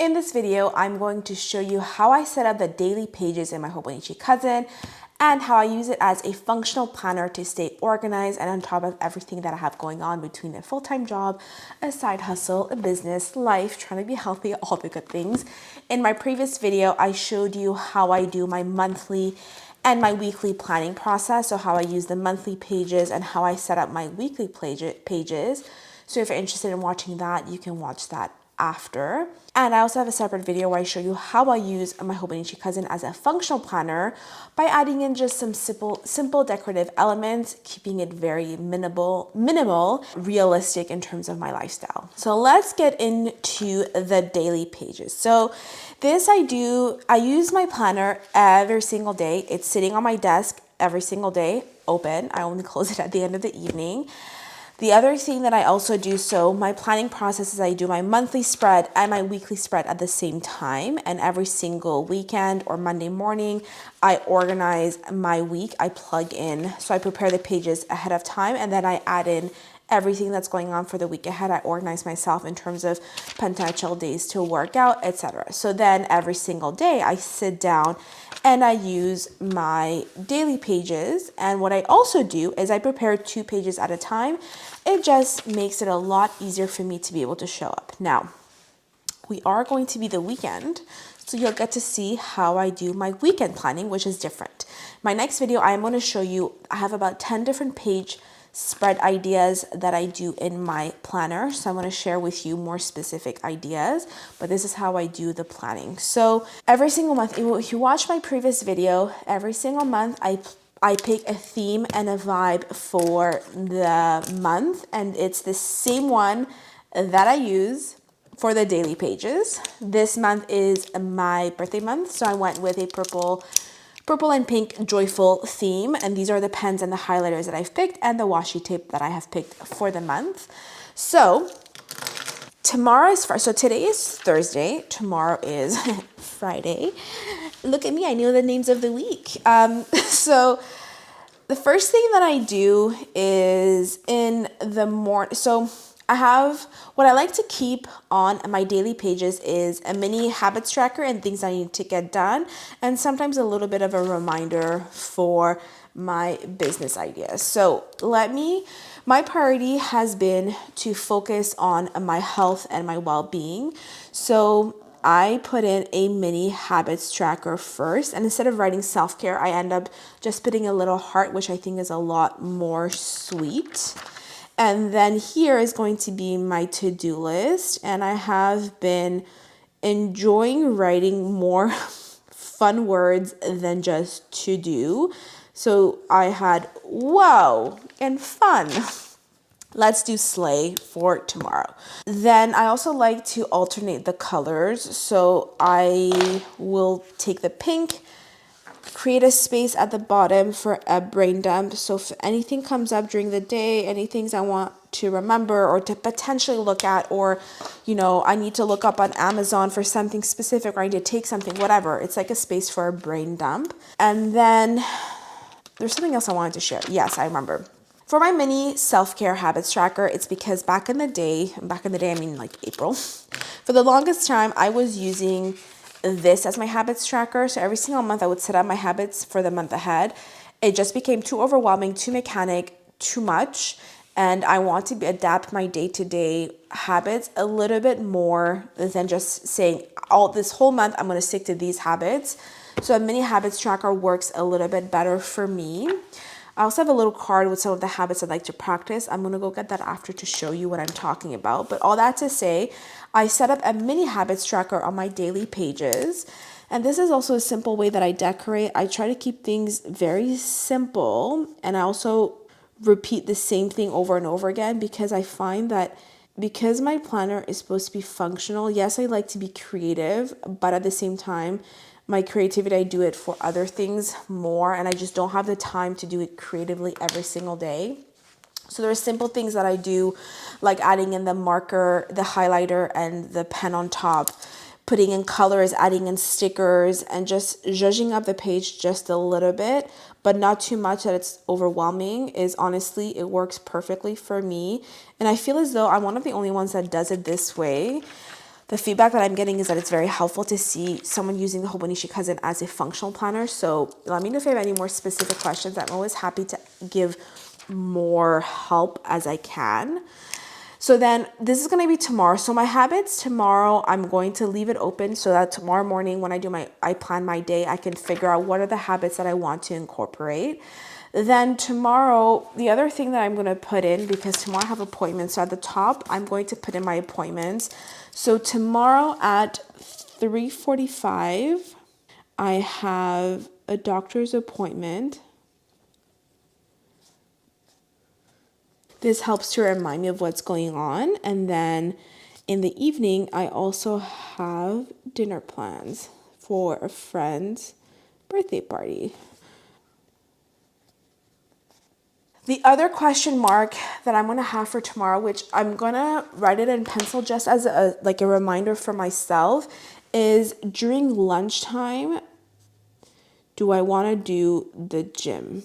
In this video, I'm going to show you how I set up the daily pages in my Hobonichi Cousin and how I use it as a functional planner to stay organized and on top of everything that I have going on between a full-time job, a side hustle, a business, life, trying to be healthy, all the good things. In my previous video, I showed you how I do my monthly and my weekly planning process. So how I use the monthly pages and how I set up my weekly pages. So if you're interested in watching that, you can watch that after. And I also have a separate video where I show you how I use my Hobonichi Cousin as a functional planner by adding in just some simple decorative elements, keeping it very minimal, realistic in terms of my lifestyle. So let's get into the daily pages. So this I use my planner every single day. It's sitting on my desk every single day, open. I only close it at the end of the evening. The other thing that I also do, so my planning process is I do my monthly spread and my weekly spread at the same time. And every single weekend or Monday morning, I organize my week. I plug in, so I prepare the pages ahead of time and then I add in everything that's going on for the week ahead. I organize myself in terms of potential days to work out, etc. So then every single day I sit down and I use my daily pages. And what I also do is I prepare 2 pages at a time. It just makes it a lot easier for me to be able to show up. Now, we are going to be the weekend, so you'll get to see how I do my weekend planning, which is different. My next video, I am going to show you, I have about 10 different page spread ideas that I do in my planner. So I'm going to share with you more specific ideas, but this is how I do the planning. So every single month, if you watch my previous video, every single month I pick a theme and a vibe for the month, and it's the same one that I use for the daily pages. This month is my birthday month, so I went with a purple and pink joyful theme, and these are the pens and the highlighters that I've picked and the washi tape that I have picked for the month. So tomorrow is Friday. So today is Thursday. Tomorrow is Friday. Look at me, I know the names of the week. So the first thing that I do is in the morning. So I have, what I like to keep on my daily pages is a mini habits tracker and things I need to get done, and sometimes a little bit of a reminder for my business ideas. So my priority has been to focus on my health and my well-being. So I put in a mini habits tracker first, and instead of writing self-care, I end up just putting a little heart, which I think is a lot more sweet. And then here is going to be my to-do list. And I have been enjoying writing more fun words than just to do. So I had wow and fun. Let's do slay for tomorrow. Then I also like to alternate the colors. So I will take the pink, create a space at the bottom for a brain dump. So if anything comes up during the day, any things I want to remember or to potentially look at, or, I need to look up on Amazon for something specific, or I need to take something, whatever. It's like a space for a brain dump. And then there's something else I wanted to share. Yes, I remember. For my mini self-care habits tracker, it's because back in the day, I mean like April, for the longest time, I was using this as my habits tracker. So every single month I would set up my habits for the month ahead. It just became too overwhelming, too mechanic, too much. And I want to adapt my day-to-day habits a little bit more than just saying, this whole month I'm going to stick to these habits. So a mini habits tracker works a little bit better for me. I also have a little card with some of the habits I'd like to practice. I'm going to go get that after to show you what I'm talking about. But all that to say, I set up a mini habits tracker on my daily pages. And this is also a simple way that I decorate. I try to keep things very simple. And I also repeat the same thing over and over again, because I find that because my planner is supposed to be functional, yes, I like to be creative, but at the same time, my creativity, I do it for other things more, and I just don't have the time to do it creatively every single day. So there are simple things that I do, like adding in the marker, the highlighter, and the pen on top, putting in colors, adding in stickers, and just zhuzhing up the page just a little bit, but not too much that it's overwhelming. Honestly, it works perfectly for me. And I feel as though I'm one of the only ones that does it this way. The feedback that I'm getting is that it's very helpful to see someone using the Hobonichi Cousin as a functional planner. So let me know if you have any more specific questions. I'm always happy to give more help as I can. So then this is going to be tomorrow. So my habits tomorrow, I'm going to leave it open so that tomorrow morning when I plan my day, I can figure out what are the habits that I want to incorporate. Then tomorrow, the other thing that I'm going to put in, because tomorrow I have appointments. So at the top, I'm going to put in my appointments. So tomorrow at 3:45, I have a doctor's appointment. This helps to remind me of what's going on. And then in the evening, I also have dinner plans for a friend's birthday party. The other question mark that I'm going to have for tomorrow, which I'm going to write it in pencil just as a reminder for myself, is during lunchtime, do I want to do the gym?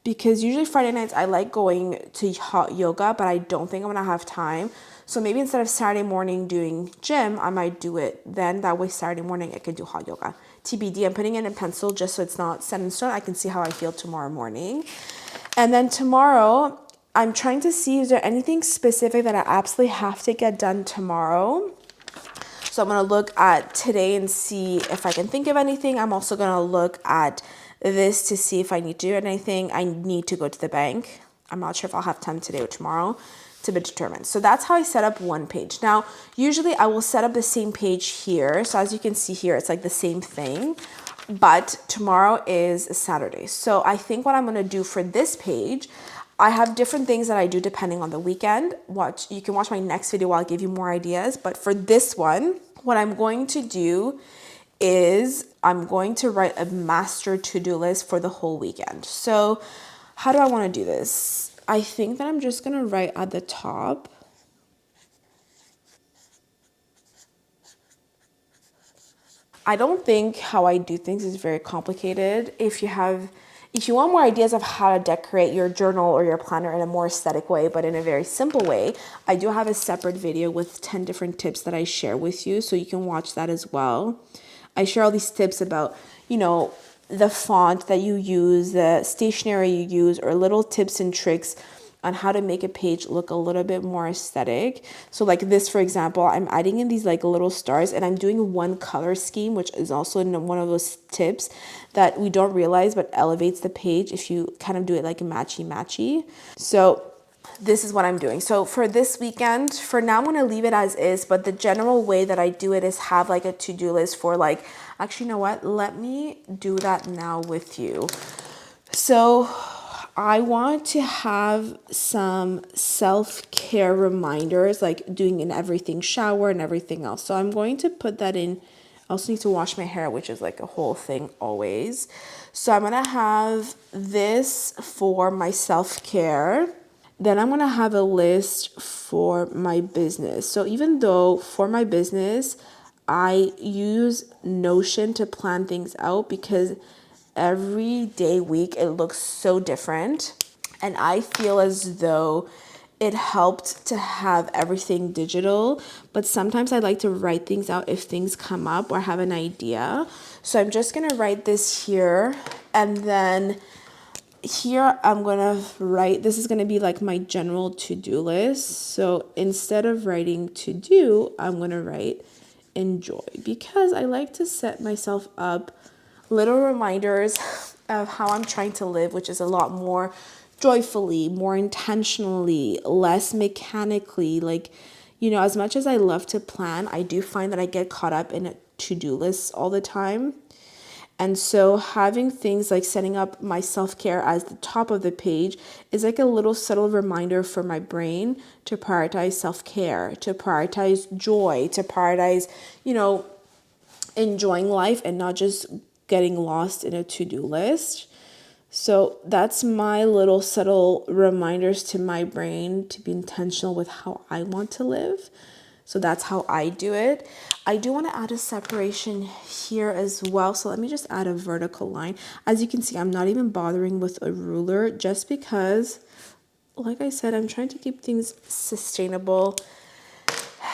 Because usually Friday nights I like going to hot yoga, but I don't think I'm going to have time. So maybe instead of Saturday morning doing gym, I might do it then. That way Saturday morning I can do hot yoga. TBD, I'm putting it in pencil just so it's not set in stone. I can see how I feel tomorrow morning. And then tomorrow, I'm trying to see, is there anything specific that I absolutely have to get done tomorrow? So I'm going to look at today and see if I can think of anything. I'm also going to look at this to see if I need to do anything. I need to go to the bank. I'm not sure if I'll have time today or tomorrow, to be determined. So that's how I set up one page. Now, usually I will set up the same page here. So as you can see here, it's like the same thing. But tomorrow is Saturday. So I think what I'm going to do for this page, I have different things that I do depending on the weekend. You can watch my next video where I'll give you more ideas. But for this one, what I'm going to do is I'm going to write a master to-do list for the whole weekend. So how do I want to do this? I think that I'm just going to write at the top. I don't think how I do things is very complicated. If you want more ideas of how to decorate your journal or your planner in a more aesthetic way, but in a very simple way, I do have a separate video with 10 different tips that I share with you, so you can watch that as well. I share all these tips about, the font that you use, the stationery you use, or little tips and tricks on how to make a page look a little bit more aesthetic. So like this, for example, I'm adding in these like little stars and I'm doing one color scheme, which is also one of those tips that we don't realize but elevates the page if you kind of do it like matchy. So this is what I'm doing. So for this weekend, for now, I'm going to leave it as is, but the general way that I do it is have like a to-do list for actually, you know what? Let me do that now with you. So I want to have some self-care reminders, like doing an everything shower and everything else. So I'm going to put that in. I also need to wash my hair, which is like a whole thing always. So I'm going to have this for my self-care. Then I'm going to have a list for my business. So even though for my business, I use Notion to plan things out because every day, week, it looks so different. And I feel as though it helped to have everything digital, but sometimes I like to write things out if things come up or have an idea. So I'm just going to write this here, and then here I'm going to write, this is going to be like my general to-do list. So instead of writing to do, I'm going to write enjoy, because I like to set myself up little reminders of how I'm trying to live, which is a lot more joyfully, more intentionally, less mechanically. As much as I love to plan, I do find that I get caught up in a to-do list all the time. And so having things like setting up my self-care as the top of the page is like a little subtle reminder for my brain to prioritize self-care, to prioritize joy, to prioritize, enjoying life and not just getting lost in a to-do list. So that's my little subtle reminders to my brain to be intentional with how I want to live. So that's how I do it. I do want to add a separation here as well. So let me just add a vertical line. As you can see, I'm not even bothering with a ruler just because, like I said, I'm trying to keep things sustainable.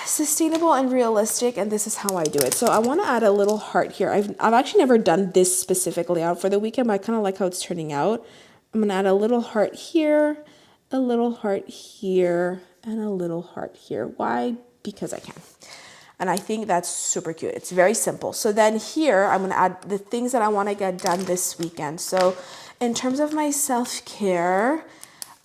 sustainable and realistic, and this is how I do it. So I want to add a little heart here. I've actually never done this specifically out for the weekend, but I kind of like how it's turning out. I'm going to add a little heart here, a little heart here, and a little heart here. Why? Because I can. And I think that's super cute. It's very simple. So then here, I'm going to add the things that I want to get done this weekend. So in terms of my self-care,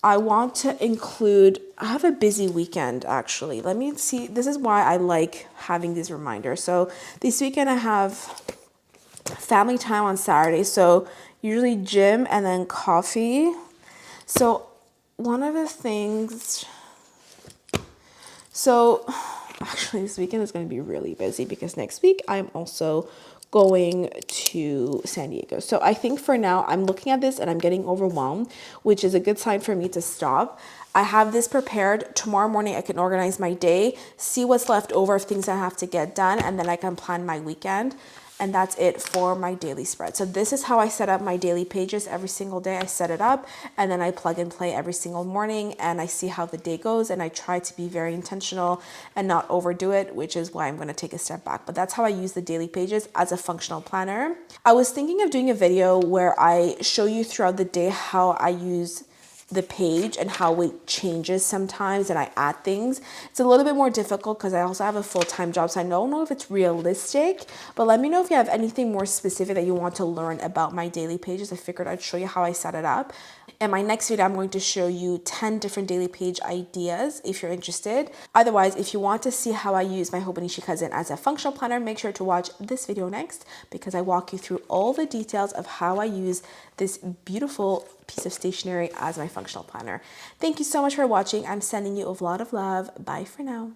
I want to include, I have a busy weekend actually. Let me see. This is why I like having these reminders. So this weekend I have family time on Saturday. So usually gym and then coffee. So one of the things, actually this weekend is going to be really busy because next week I'm also going to San Diego. So I think for now I'm looking at this and I'm getting overwhelmed, which is a good sign for me to stop. I have this prepared. Tomorrow morning I can organize my day, see what's left over of things I have to get done, and then I can plan my weekend. And that's it for my daily spread. So this is how I set up my daily pages every single day. I set it up and then I plug and play every single morning and I see how the day goes, and I try to be very intentional and not overdo it, which is why I'm going to take a step back. But that's how I use the daily pages as a functional planner. I was thinking of doing a video where I show you throughout the day how I use the page and how it changes sometimes and I add things. It's a little bit more difficult because I also have a full-time job, so I don't know if it's realistic, but let me know if you have anything more specific that you want to learn about my daily pages. I figured I'd show you how I set it up. In my next video, I'm going to show you 10 different daily page ideas if you're interested. Otherwise, if you want to see how I use my Hobonichi Cousin as a functional planner, make sure to watch this video next because I walk you through all the details of how I use this beautiful piece of stationery as my functional planner. Thank you so much for watching. I'm sending you a lot of love. Bye for now.